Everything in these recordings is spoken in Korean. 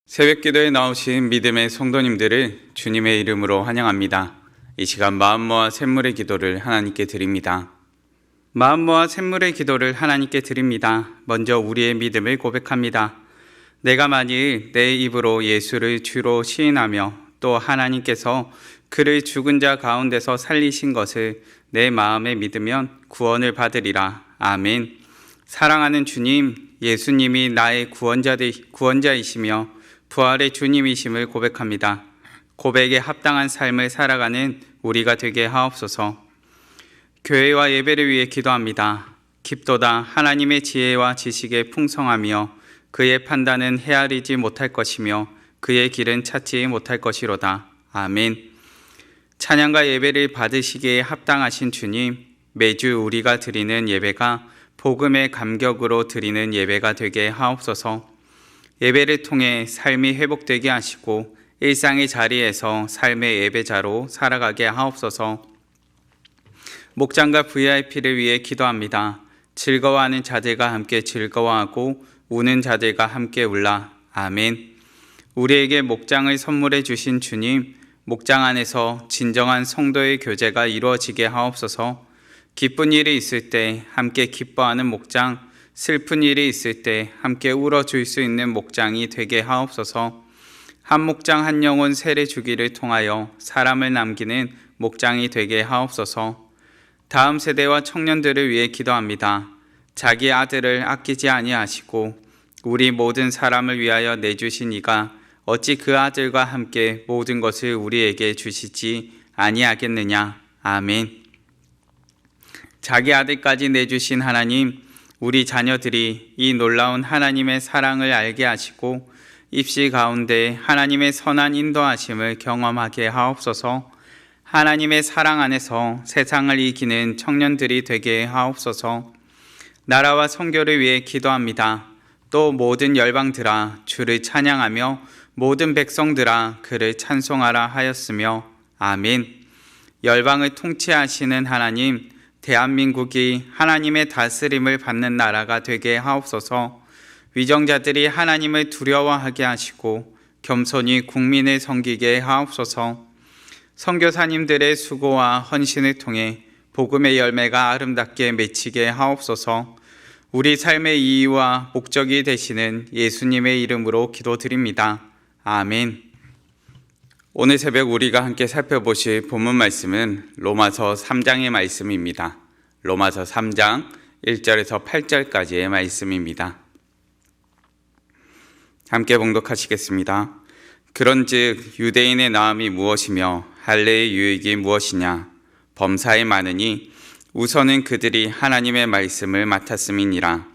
새벽기도에 나오신 믿음의 성도님들을 주님의 이름으로 환영합니다. 이 시간 마음 모아 샘물의 기도를 하나님께 드립니다. 마음 모아 샘물의 기도를 하나님께 드립니다. 먼저 우리의 믿음을 고백합니다. 내가 만일 내 입으로 예수를 주로 시인하며 또 하나님께서 그를 죽은 자 가운데서 살리신 것을 내 마음에 믿으면 구원을 받으리라. 아멘. 사랑하는 주님, 예수님이 나의 구원자이시며 부활의 주님이심을 고백합니다. 고백에 합당한 삶을 살아가는 우리가 되게 하옵소서. 교회와 예배를 위해 기도합니다. 깊도다 하나님의 지혜와 지식에 풍성하며 그의 판단은 헤아리지 못할 것이며 그의 길은 찾지 못할 것이로다. 아멘. 찬양과 예배를 받으시기에 합당하신 주님, 매주 우리가 드리는 예배가 복음의 감격으로 드리는 예배가 되게 하옵소서. 예배를 통해 삶이 회복되게 하시고 일상의 자리에서 삶의 예배자로 살아가게 하옵소서. 목장과 VIP를 위해 기도합니다. 즐거워하는 자들과 함께 즐거워하고 우는 자들과 함께 울라. 아멘. 우리에게 목장을 선물해 주신 주님, 목장 안에서 진정한 성도의 교제가 이루어지게 하옵소서. 기쁜 일이 있을 때 함께 기뻐하는 목장, 슬픈 일이 있을 때 함께 울어줄 수 있는 목장이 되게 하옵소서. 한 목장 한 영혼 세례 주기를 통하여 사람을 남기는 목장이 되게 하옵소서. 다음 세대와 청년들을 위해 기도합니다. 자기 아들을 아끼지 아니하시고 우리 모든 사람을 위하여 내주신 이가 어찌 그 아들과 함께 모든 것을 우리에게 주시지 아니하겠느냐. 아멘. 자기 아들까지 내주신 하나님, 우리 자녀들이 이 놀라운 하나님의 사랑을 알게 하시고 입시 가운데 하나님의 선한 인도하심을 경험하게 하옵소서. 하나님의 사랑 안에서 세상을 이기는 청년들이 되게 하옵소서. 나라와 선교를 위해 기도합니다. 또 모든 열방들아 주를 찬양하며 모든 백성들아 그를 찬송하라 하였으며 아멘. 열방을 통치하시는 하나님, 대한민국이 하나님의 다스림을 받는 나라가 되게 하옵소서. 위정자들이 하나님을 두려워하게 하시고 겸손히 국민을 섬기게 하옵소서. 선교사님들의 수고와 헌신을 통해 복음의 열매가 아름답게 맺히게 하옵소서. 우리 삶의 이유와 목적이 되시는 예수님의 이름으로 기도드립니다. 아멘. 오늘 새벽 우리가 함께 살펴보실 본문 말씀은 로마서 3장의 말씀입니다. 로마서 3장 1절에서 8절까지의 말씀입니다. 함께 봉독하시겠습니다. 그런즉 유대인의 나음이 무엇이며 할례의 유익이 무엇이냐? 범사에 많으니 우선은 그들이 하나님의 말씀을 맡았음이니라.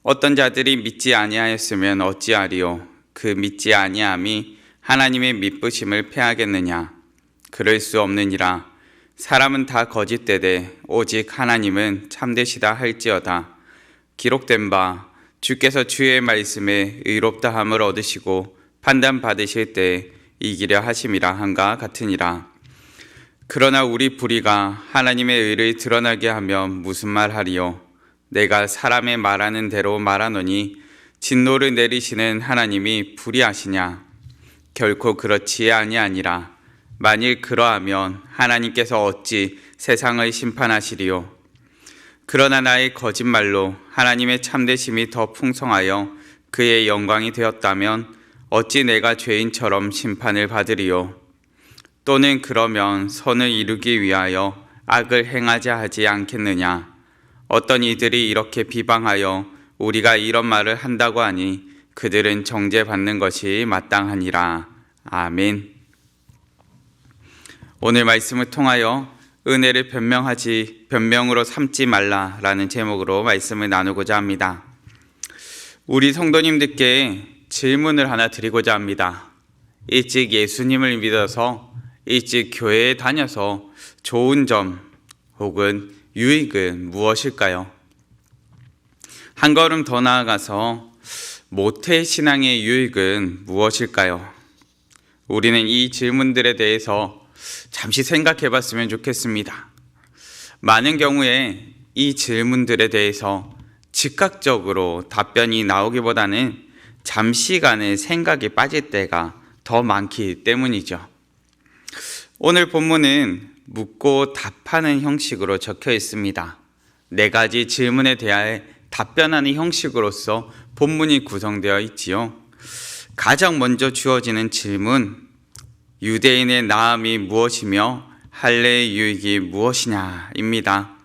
어떤 자들이 믿지 아니하였으면 어찌하리요? 그 믿지 아니함이 하나님의 미쁘심을 패하겠느냐? 그럴 수 없느니라. 사람은 다 거짓되되 오직 하나님은 참되시다 할지어다. 기록된 바 주께서 주의 말씀에 의롭다함을 얻으시고 판단받으실 때 이기려 하심이라 한가 같으니라. 그러나 우리 불의가 하나님의 의를 드러나게 하면 무슨 말하리요? 내가 사람의 말하는 대로 말하노니 진노를 내리시는 하나님이 불의하시냐? 결코 그렇지 아니하니라. 만일 그러하면 하나님께서 어찌 세상을 심판하시리요? 그러나 나의 거짓말로 하나님의 참되심이 더 풍성하여 그의 영광이 되었다면 어찌 내가 죄인처럼 심판을 받으리요? 또는 그러면 선을 이루기 위하여 악을 행하자 하지 않겠느냐? 어떤 이들이 이렇게 비방하여 우리가 이런 말을 한다고 하니 그들은 정죄받는 것이 마땅하니라. 아멘. 오늘 말씀을 통하여 은혜를 변명으로 삼지 말라라는 제목으로 말씀을 나누고자 합니다. 우리 성도님들께 질문을 하나 드리고자 합니다. 일찍 예수님을 믿어서 일찍 교회에 다녀서 좋은 점 혹은 유익은 무엇일까요? 한 걸음 더 나아가서 모태신앙의 유익은 무엇일까요? 우리는 이 질문들에 대해서 잠시 생각해 봤으면 좋겠습니다. 많은 경우에 이 질문들에 대해서 즉각적으로 답변이 나오기보다는 잠시간의 생각이 빠질 때가 더 많기 때문이죠. 오늘 본문은 묻고 답하는 형식으로 적혀 있습니다. 4가지 질문에 대하여 답변하는 형식으로서 본문이 구성되어 있지요. 가장 먼저 주어지는 질문, 유대인의 나음이 무엇이며 할례의 유익이 무엇이냐입니다.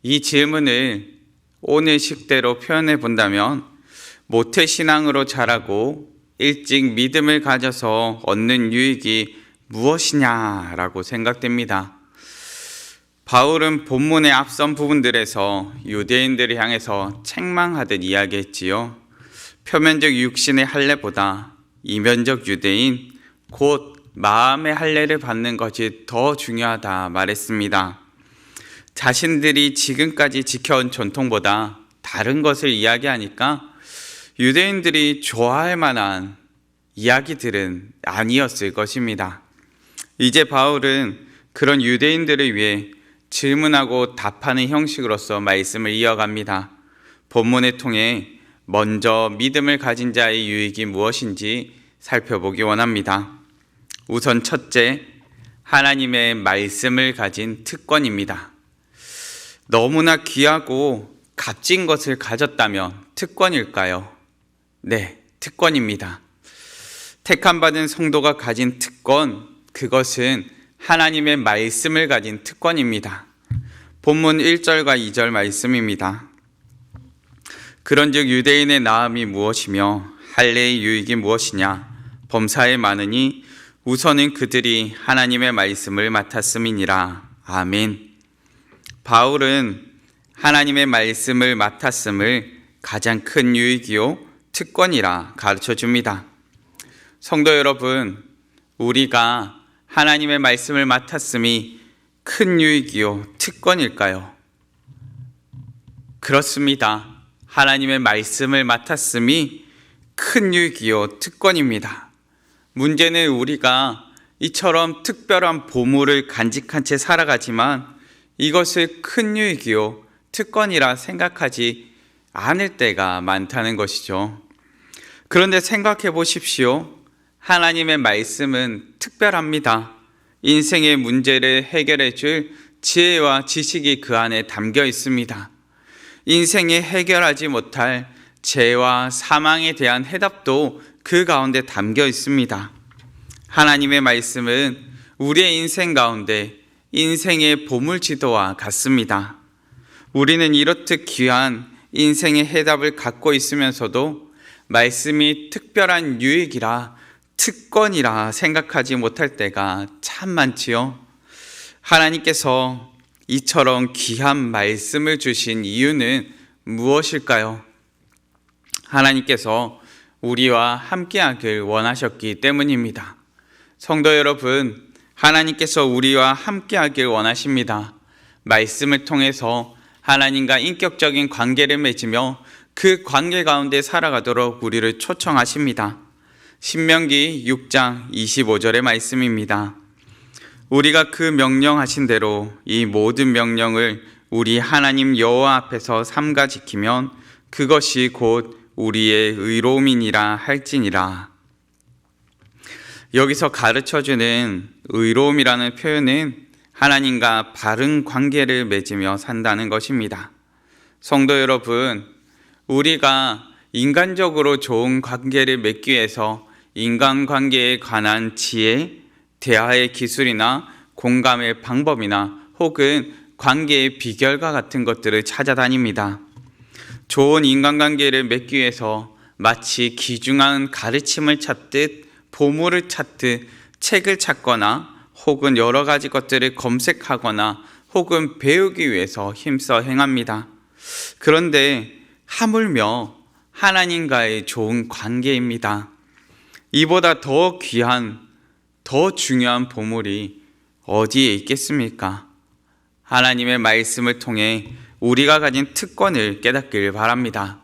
이 질문을 오늘 식대로 표현해 본다면 모태신앙으로 자라고 일찍 믿음을 가져서 얻는 유익이 무엇이냐라고 생각됩니다. 바울은 본문의 앞선 부분들에서 유대인들을 향해서 책망하듯 이야기했지요. 표면적 육신의 할례보다 이면적 유대인, 곧 마음의 할례를 받는 것이 더 중요하다 말했습니다. 자신들이 지금까지 지켜온 전통보다 다른 것을 이야기하니까 유대인들이 좋아할 만한 이야기들은 아니었을 것입니다. 이제 바울은 그런 유대인들을 위해 질문하고 답하는 형식으로서 말씀을 이어갑니다. 본문을 통해 먼저 믿음을 가진 자의 유익이 무엇인지 살펴보기 원합니다. 우선 첫째, 하나님의 말씀을 가진 특권입니다. 너무나 귀하고 값진 것을 가졌다면 특권일까요? 네, 특권입니다. 택함받은 성도가 가진 특권, 그것은 하나님의 말씀을 가진 특권입니다. 본문 1절과 2절 말씀입니다. 그런즉 유대인의 나음이 무엇이며 할례의 유익이 무엇이냐? 범사에 많으니 우선은 그들이 하나님의 말씀을 맡았음이니라. 아멘. 바울은 하나님의 말씀을 맡았음을 가장 큰 유익이요 특권이라 가르쳐 줍니다. 성도 여러분, 우리가 하나님의 말씀을 맡았음이 큰 유익이요 특권일까요? 그렇습니다. 하나님의 말씀을 맡았음이 큰 유익이요 특권입니다. 문제는 우리가 이처럼 특별한 보물을 간직한 채 살아가지만 이것을 큰 유익이요 특권이라 생각하지 않을 때가 많다는 것이죠. 그런데 생각해 보십시오. 하나님의 말씀은 특별합니다. 인생의 문제를 해결해 줄 지혜와 지식이 그 안에 담겨 있습니다. 인생에 해결하지 못할 죄와 사망에 대한 해답도 그 가운데 담겨 있습니다. 하나님의 말씀은 우리의 인생 가운데 인생의 보물지도와 같습니다. 우리는 이렇듯 귀한 인생의 해답을 갖고 있으면서도 말씀이 특별한 유익이라 특권이라 생각하지 못할 때가 참 많지요. 하나님께서 이처럼 귀한 말씀을 주신 이유는 무엇일까요? 하나님께서 우리와 함께하길 원하셨기 때문입니다. 성도 여러분, 하나님께서 우리와 함께하길 원하십니다. 말씀을 통해서 하나님과 인격적인 관계를 맺으며 그 관계 가운데 살아가도록 우리를 초청하십니다. 신명기 6장 25절의 말씀입니다. 우리가 그 명령하신 대로 이 모든 명령을 우리 하나님 여호와 앞에서 삼가 지키면 그것이 곧 우리의 의로움이니라 할지니라. 여기서 가르쳐주는 의로움이라는 표현은 하나님과 바른 관계를 맺으며 산다는 것입니다. 성도 여러분, 우리가 인간적으로 좋은 관계를 맺기 위해서 인간관계에 관한 지혜, 대화의 기술이나 공감의 방법이나 혹은 관계의 비결과 같은 것들을 찾아다닙니다. 좋은 인간관계를 맺기 위해서 마치 귀중한 가르침을 찾듯 보물을 찾듯 책을 찾거나 혹은 여러 가지 것들을 검색하거나 혹은 배우기 위해서 힘써 행합니다. 그런데 하물며 하나님과의 좋은 관계입니다. 이보다 더 귀한, 더 중요한 보물이 어디에 있겠습니까? 하나님의 말씀을 통해 우리가 가진 특권을 깨닫길 바랍니다.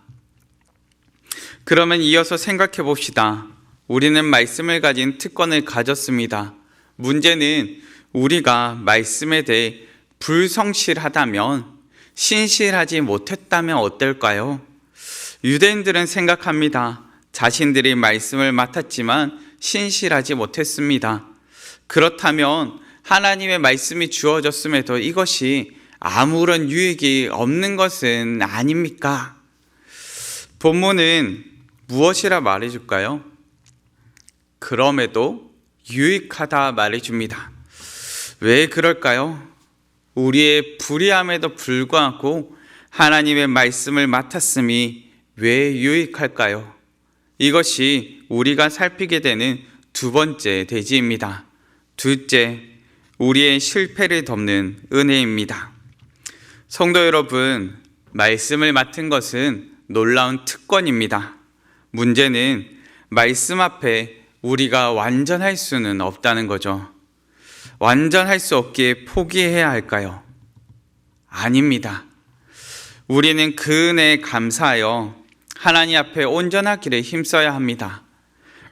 그러면 이어서 생각해 봅시다. 우리는 말씀을 가진 특권을 가졌습니다. 문제는 우리가 말씀에 대해 불성실하다면, 신실하지 못했다면 어떨까요? 유대인들은 생각합니다. 자신들이 말씀을 맡았지만 신실하지 못했습니다. 그렇다면 하나님의 말씀이 주어졌음에도 이것이 아무런 유익이 없는 것은 아닙니까? 본문은 무엇이라 말해줄까요? 그럼에도 유익하다 말해줍니다. 왜 그럴까요? 우리의 불의함에도 불구하고 하나님의 말씀을 맡았음이 왜 유익할까요? 이것이 우리가 살피게 되는 두 번째 대지입니다. 둘째, 우리의 실패를 덮는 은혜입니다. 성도 여러분, 말씀을 맡은 것은 놀라운 특권입니다. 문제는 말씀 앞에 우리가 완전할 수는 없다는 거죠. 완전할 수 없기에 포기해야 할까요? 아닙니다. 우리는 그 은혜에 감사하여 하나님 앞에 온전하기를 힘써야 합니다.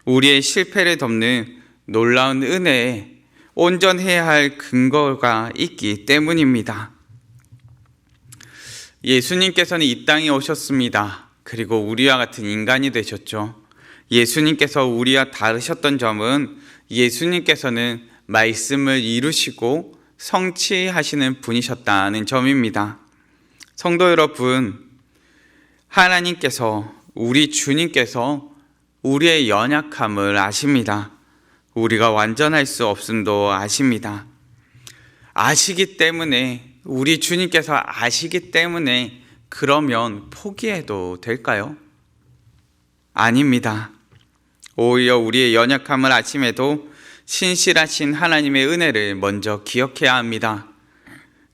우리의 실패를 덮는 놀라운 은혜에 온전해야 할 근거가 있기 때문입니다. 예수님께서는 이 땅에 오셨습니다. 그리고 우리와 같은 인간이 되셨죠. 예수님께서 우리와 다르셨던 점은 예수님께서는 말씀을 이루시고 성취하시는 분이셨다는 점입니다. 성도 여러분, 하나님께서, 우리 주님께서 우리의 연약함을 아십니다. 우리가 완전할 수 없음도 아십니다. 아시기 때문에, 우리 주님께서 아시기 때문에 그러면 포기해도 될까요? 아닙니다. 오히려 우리의 연약함을 아심에도 신실하신 하나님의 은혜를 먼저 기억해야 합니다.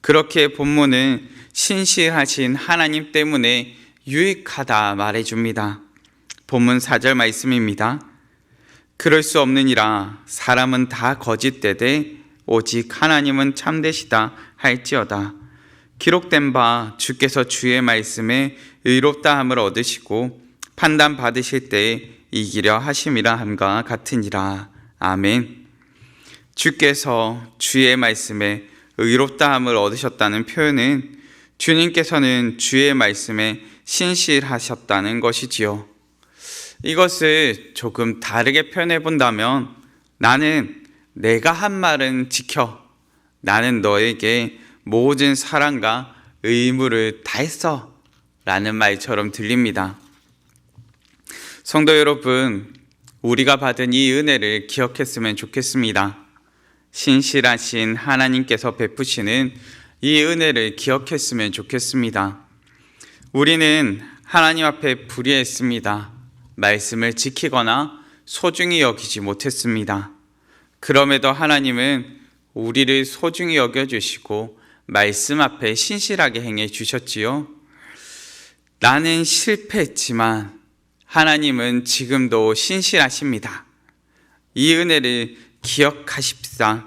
그렇게 본문은 신실하신 하나님 때문에 유익하다 말해줍니다. 본문 4절 말씀입니다. 그럴 수 없느니라 사람은 다 거짓되되 오직 하나님은 참되시다 할지어다. 기록된 바 주께서 주의 말씀에 의롭다함을 얻으시고 판단 받으실 때에 이기려 하심이라 함과 같으니라. 아멘. 주께서 주의 말씀에 의롭다함을 얻으셨다는 표현은 주님께서는 주의 말씀에 신실하셨다는 것이지요. 이것을 조금 다르게 표현해 본다면, 나는 내가 한 말은 지켜, 나는 너에게 모든 사랑과 의무를 다했어 라는 말처럼 들립니다. 성도 여러분, 우리가 받은 이 은혜를 기억했으면 좋겠습니다. 신실하신 하나님께서 베푸시는 이 은혜를 기억했으면 좋겠습니다. 우리는 하나님 앞에 불의했습니다. 말씀을 지키거나 소중히 여기지 못했습니다. 그럼에도 하나님은 우리를 소중히 여겨주시고 말씀 앞에 신실하게 행해 주셨지요. 나는 실패했지만 하나님은 지금도 신실하십니다. 이 은혜를 기억합시다.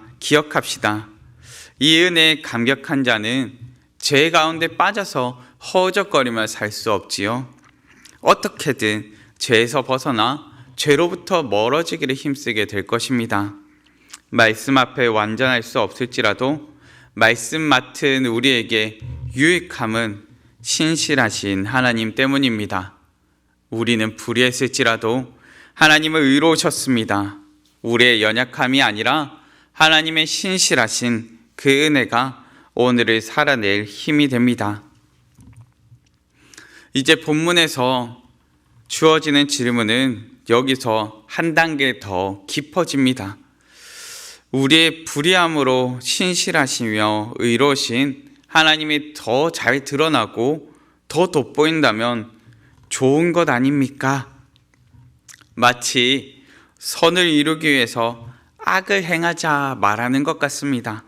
이 은혜에 감격한 자는 죄 가운데 빠져서 허우적거리며 살 수 없지요. 어떻게든 죄에서 벗어나 죄로부터 멀어지기를 힘쓰게 될 것입니다. 말씀 앞에 완전할 수 없을지라도 말씀 맡은 우리에게 유익함은 신실하신 하나님 때문입니다. 우리는 불의했을지라도 하나님은 의로우셨습니다. 우리의 연약함이 아니라 하나님의 신실하신 그 은혜가 오늘을 살아낼 힘이 됩니다. 이제 본문에서 주어지는 질문은 여기서 한 단계 더 깊어집니다. 우리의 불의함으로 신실하시며 의로우신 하나님이 더 잘 드러나고 더 돋보인다면 좋은 것 아닙니까? 마치 선을 이루기 위해서 악을 행하자 말하는 것 같습니다.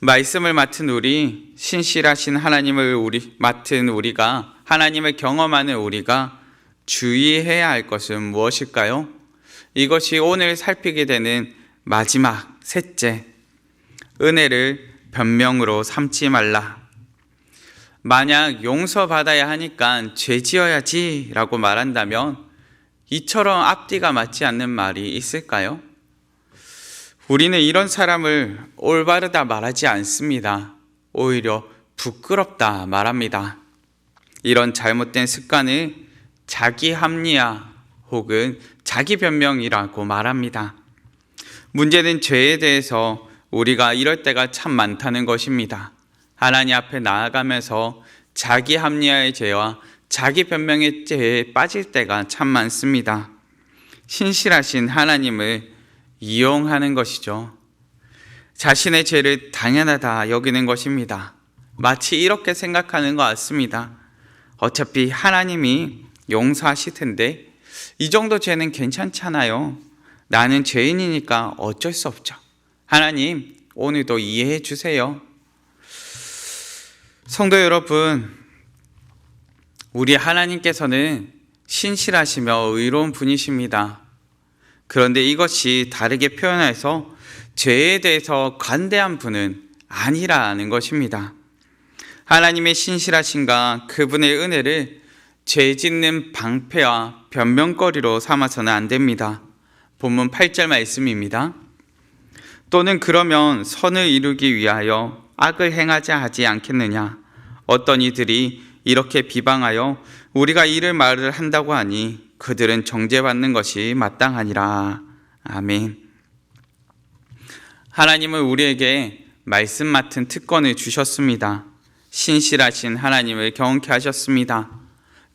말씀을 맡은 우리, 신실하신 하나님을 맡은 우리가, 하나님을 경험하는 우리가 주의해야 할 것은 무엇일까요? 이것이 오늘 살피게 되는 마지막 셋째, 은혜를 변명으로 삼지 말라. 만약 용서받아야 하니까 죄 지어야지 라고 말한다면 이처럼 앞뒤가 맞지 않는 말이 있을까요? 우리는 이런 사람을 올바르다 말하지 않습니다. 오히려 부끄럽다 말합니다. 이런 잘못된 습관을 자기 합리화 혹은 자기 변명이라고 말합니다. 문제는 죄에 대해서 우리가 이럴 때가 참 많다는 것입니다. 하나님 앞에 나아가면서 자기 합리화의 죄와 자기 변명의 죄에 빠질 때가 참 많습니다. 신실하신 하나님을 이용하는 것이죠. 자신의 죄를 당연하다 여기는 것입니다. 마치 이렇게 생각하는 것 같습니다. 어차피 하나님이 용서하실 텐데 이 정도 죄는 괜찮잖아요. 나는 죄인이니까 어쩔 수 없죠. 하나님, 오늘도 이해해 주세요. 성도 여러분, 우리 하나님께서는 신실하시며 의로운 분이십니다. 그런데 이것이 다르게 표현해서 죄에 대해서 관대한 분은 아니라는 것입니다. 하나님의 신실하심과 그분의 은혜를 죄 짓는 방패와 변명거리로 삼아서는 안 됩니다. 본문 8절 말씀입니다. 또는 그러면 선을 이루기 위하여 악을 행하자 하지 않겠느냐? 어떤 이들이 이렇게 비방하여 우리가 이를 말을 한다고 하니 그들은 정죄받는 것이 마땅하니라. 아멘. 하나님은 우리에게 말씀 맡은 특권을 주셨습니다. 신실하신 하나님을 경험케 하셨습니다.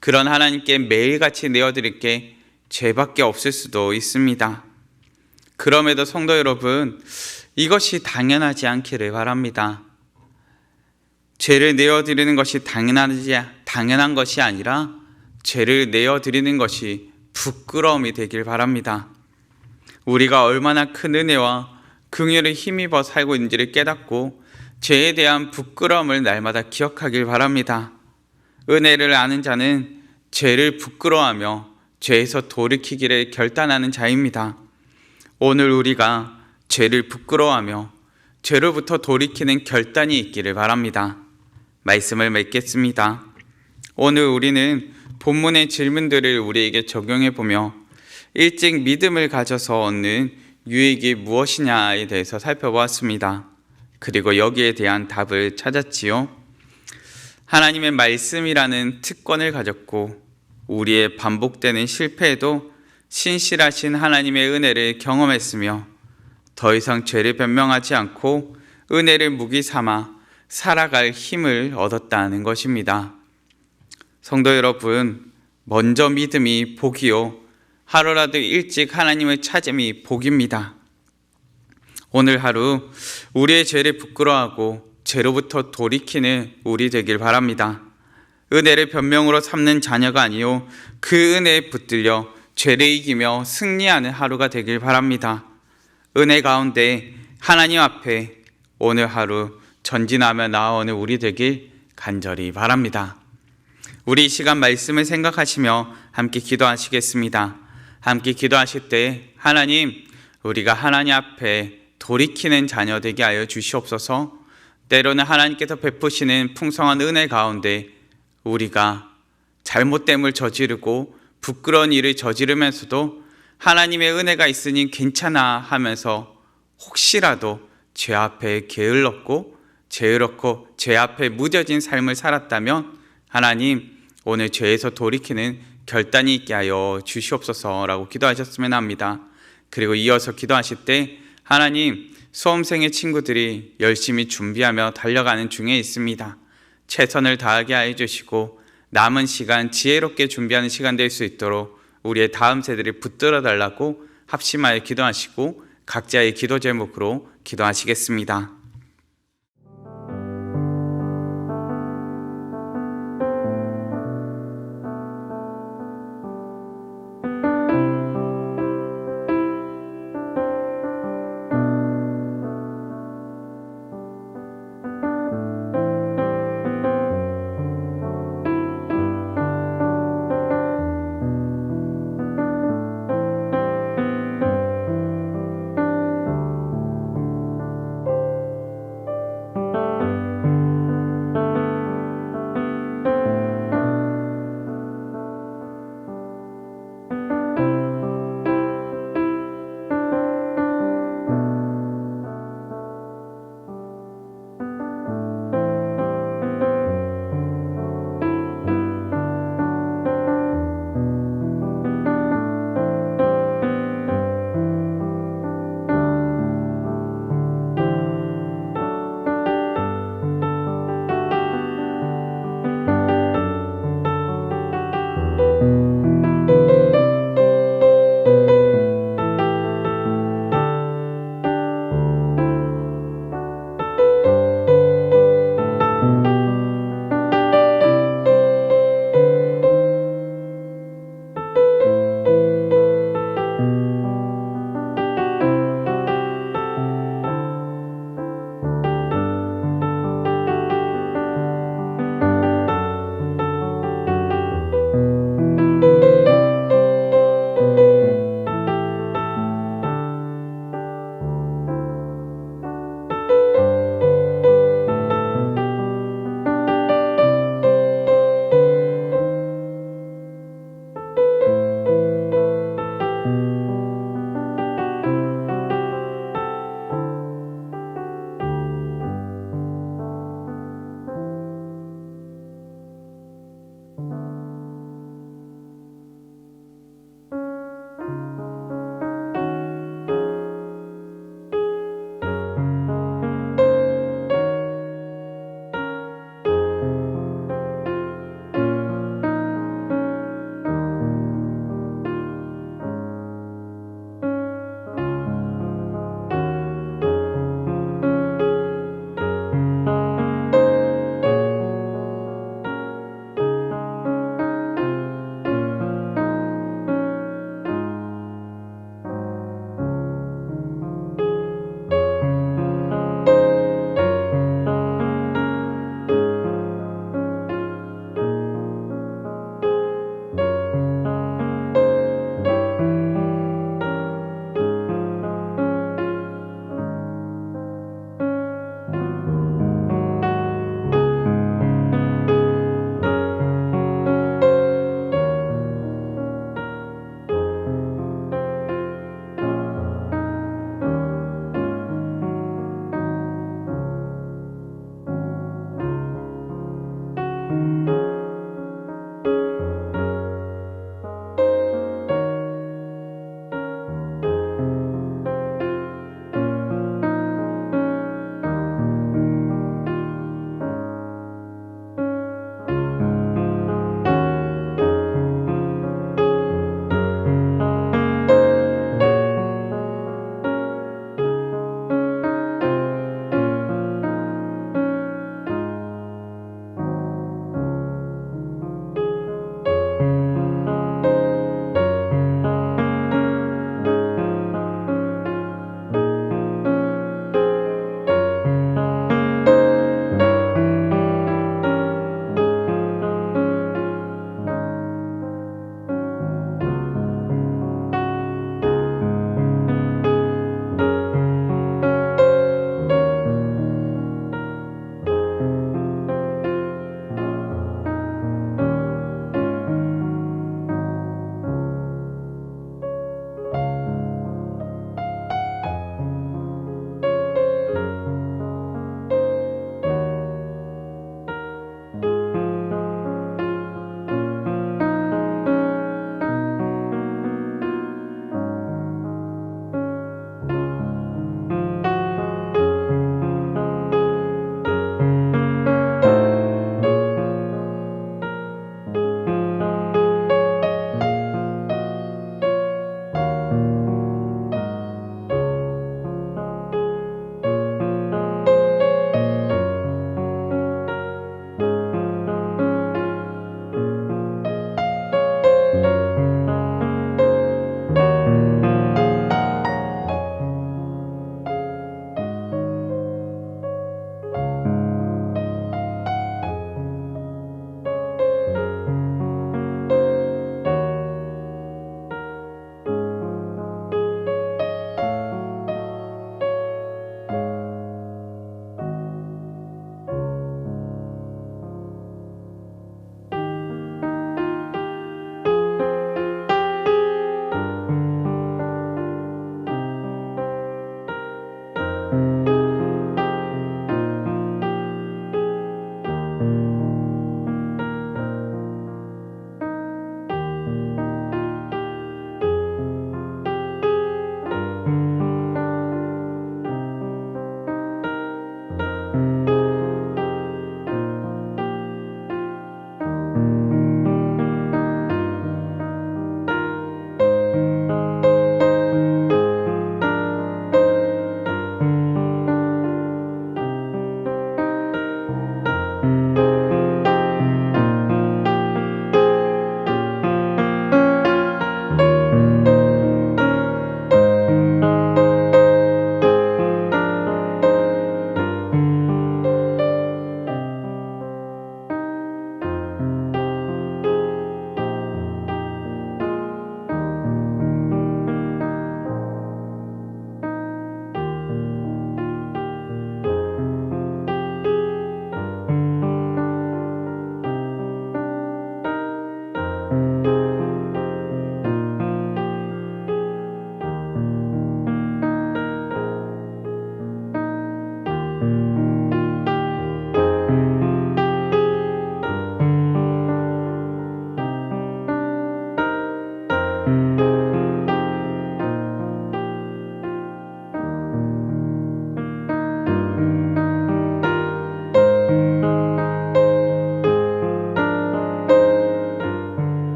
그런 하나님께 매일같이 내어드릴 게 죄밖에 없을 수도 있습니다. 그럼에도 성도 여러분, 이것이 당연하지 않기를 바랍니다. 죄를 내어드리는 것이 당연한 것이 아니라 죄를 내어드리는 것이 부끄러움이 되길 바랍니다. 우리가 얼마나 큰 은혜와 긍휼을 힘입어 살고 있는지를 깨닫고 죄에 대한 부끄러움을 날마다 기억하길 바랍니다. 은혜를 아는 자는 죄를 부끄러워하며 죄에서 돌이키기를 결단하는 자입니다. 오늘 우리가 죄를 부끄러워하며 죄로부터 돌이키는 결단이 있기를 바랍니다. 말씀을 맺겠습니다. 오늘 우리는 본문의 질문들을 우리에게 적용해 보며 일찍 믿음을 가져서 얻는 유익이 무엇이냐에 대해서 살펴보았습니다. 그리고 여기에 대한 답을 찾았지요. 하나님의 말씀이라는 특권을 가졌고 우리의 반복되는 실패에도 신실하신 하나님의 은혜를 경험했으며 더 이상 죄를 변명하지 않고 은혜를 무기 삼아 살아갈 힘을 얻었다는 것입니다. 성도 여러분, 먼저 믿음이 복이요 하루라도 일찍 하나님을 찾음이 복입니다. 오늘 하루 우리의 죄를 부끄러워하고 죄로부터 돌이키는 우리 되길 바랍니다. 은혜를 변명으로 삼는 자녀가 아니요 그 은혜에 붙들려 죄를 이기며 승리하는 하루가 되길 바랍니다. 은혜 가운데 하나님 앞에 오늘 하루 전진하며 나아오는 우리 되길 간절히 바랍니다. 우리 이 시간 말씀을 생각하시며 함께 기도하시겠습니다. 함께 기도하실 때 하나님, 우리가 하나님 앞에 돌이키는 자녀 되게 하여 주시옵소서. 때로는 하나님께서 베푸시는 풍성한 은혜 가운데 우리가 잘못됨을 저지르고 부끄러운 일을 저지르면서도 하나님의 은혜가 있으니 괜찮아 하면서 혹시라도 죄 앞에 게을렀고 죄 앞에 무뎌진 삶을 살았다면 하나님, 오늘 죄에서 돌이키는 결단이 있게 하여 주시옵소서라고 기도하셨으면 합니다. 그리고 이어서 기도하실 때 하나님, 수험생의 친구들이 열심히 준비하며 달려가는 중에 있습니다. 최선을 다하게 하여 주시고 남은 시간 지혜롭게 준비하는 시간 될 수 있도록 우리의 다음 세대를 붙들어 달라고 합심하여 기도하시고 각자의 기도 제목으로 기도하시겠습니다.